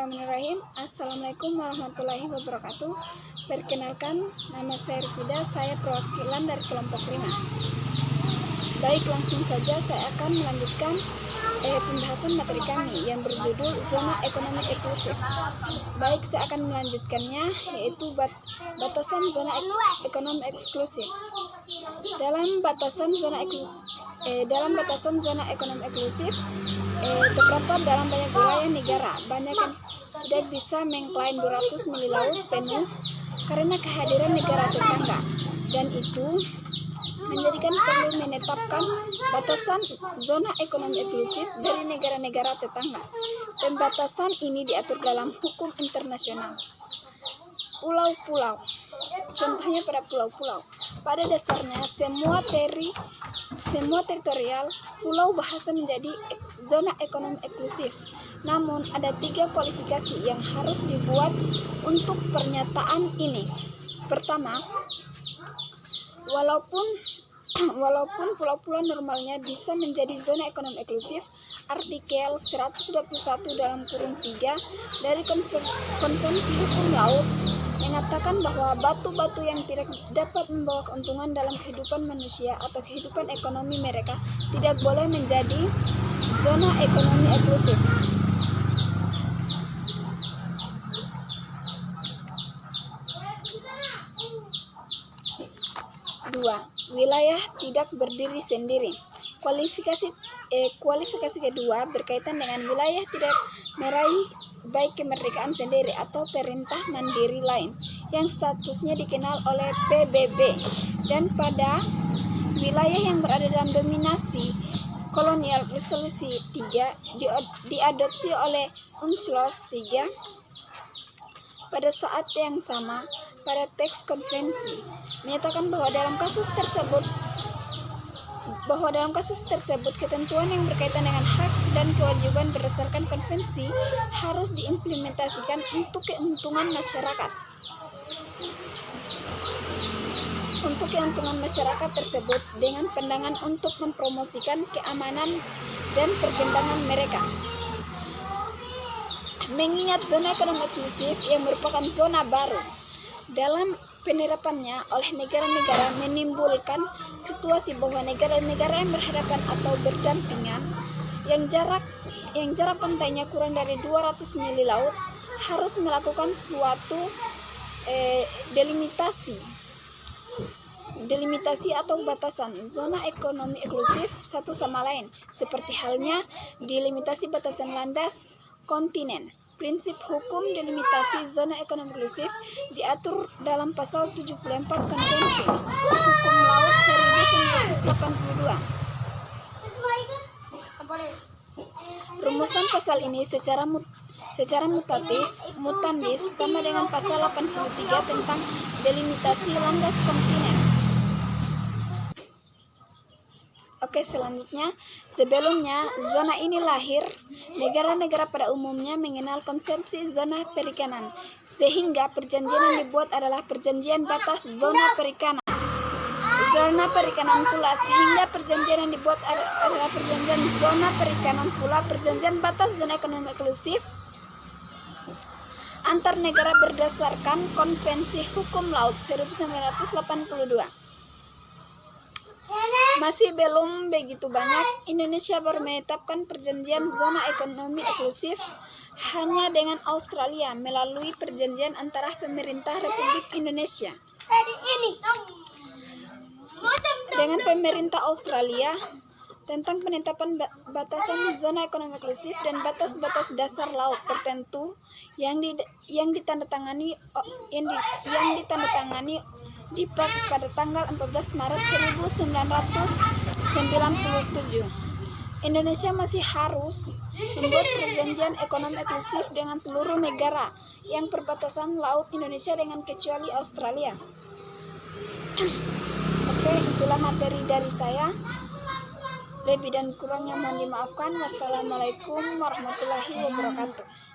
Bismillahirrahmanirrahim. Assalamualaikum warahmatullahi wabarakatuh. Perkenalkan, nama saya Rifida, saya perwakilan dari kelompok 5. Baik, langsung saja saya akan melanjutkan pembahasan materi kami yang berjudul Zona Ekonomi Eksklusif. Baik, saya akan melanjutkannya, yaitu batasan zona ekonomi eksklusif. Dalam batasan zona ekonomi eksklusif terdapat dalam banyak wilayah negara. Banyak yang tidak bisa mengklaim 200 mili laut penuh karena kehadiran negara tetangga, dan itu menjadikan perlu menetapkan batasan zona ekonomi eksklusif dari negara-negara tetangga. Pembatasan ini diatur dalam hukum internasional. Pulau-pulau, contohnya pada pulau-pulau. Pada dasarnya semua teritorial pulau bahasa menjadi zona ekonomi eksklusif. Namun ada 3 kualifikasi yang harus dibuat untuk pernyataan ini. Pertama, walaupun pulau-pulau normalnya bisa menjadi zona ekonomi eksklusif, artikel 121 dalam kurung 3 dari Konvensi Hukum Laut mengatakan bahwa batu-batu yang tidak dapat membawa keuntungan dalam kehidupan manusia atau kehidupan ekonomi mereka tidak boleh menjadi zona ekonomi eksklusif. Dua, wilayah tidak berdiri sendiri. Kualifikasi kedua berkaitan dengan wilayah tidak meraih baik kemerdekaan sendiri atau perintah mandiri lain yang statusnya dikenal oleh PBB, dan pada wilayah yang berada dalam dominasi kolonial. Resolusi 3 diadopsi oleh UNCLOS 3 pada saat yang sama. Pada teks konvensi menyatakan bahwa dalam kasus tersebut ketentuan yang berkaitan dengan hak dan kewajiban berdasarkan konvensi harus diimplementasikan untuk keuntungan masyarakat. Untuk keuntungan masyarakat tersebut dengan pandangan untuk mempromosikan keamanan dan perkembangan mereka. Mengingat zona ekonomi eksklusif yang merupakan zona baru dalam penerapannya oleh negara-negara menimbulkan situasi bahwa negara-negara yang berhadapan atau berdampingan yang jarak pantainya kurang dari 200 mili laut harus melakukan suatu delimitasi atau batasan zona ekonomi eksklusif satu sama lain, seperti halnya delimitasi batasan landas kontinen. Prinsip hukum delimitasi zona ekonomi eksklusif diatur dalam pasal 74 Konvensi Hukum Laut 1982. Rumusan pasal ini secara mutandis sama dengan pasal 83 tentang delimitasi landas kontinen. Oke, selanjutnya, sebelumnya zona ini lahir, negara-negara pada umumnya mengenal konsepsi zona perikanan, sehingga perjanjian yang dibuat adalah perjanjian batas zona perikanan. Zona perikanan pula, sehingga perjanjian yang dibuat adalah perjanjian zona perikanan pula, perjanjian batas zona ekonomi eksklusif antar negara berdasarkan Konvensi Hukum Laut 1982. Masih belum begitu banyak, Indonesia baru menetapkan perjanjian zona ekonomi eksklusif hanya dengan Australia melalui perjanjian antara pemerintah Republik Indonesia dengan pemerintah Australia tentang penetapan batasan zona ekonomi eksklusif dan batas-batas dasar laut tertentu yang ditandatangani di Pers pada tanggal 14 Maret 1997. Indonesia masih harus membuat perjanjian ekonomi eksklusif dengan seluruh negara yang perbatasan laut Indonesia dengan kecuali Australia. Oke, itulah materi dari saya. Lebih dan kurangnya mohon dimaafkan. Wassalamualaikum warahmatullahi wabarakatuh.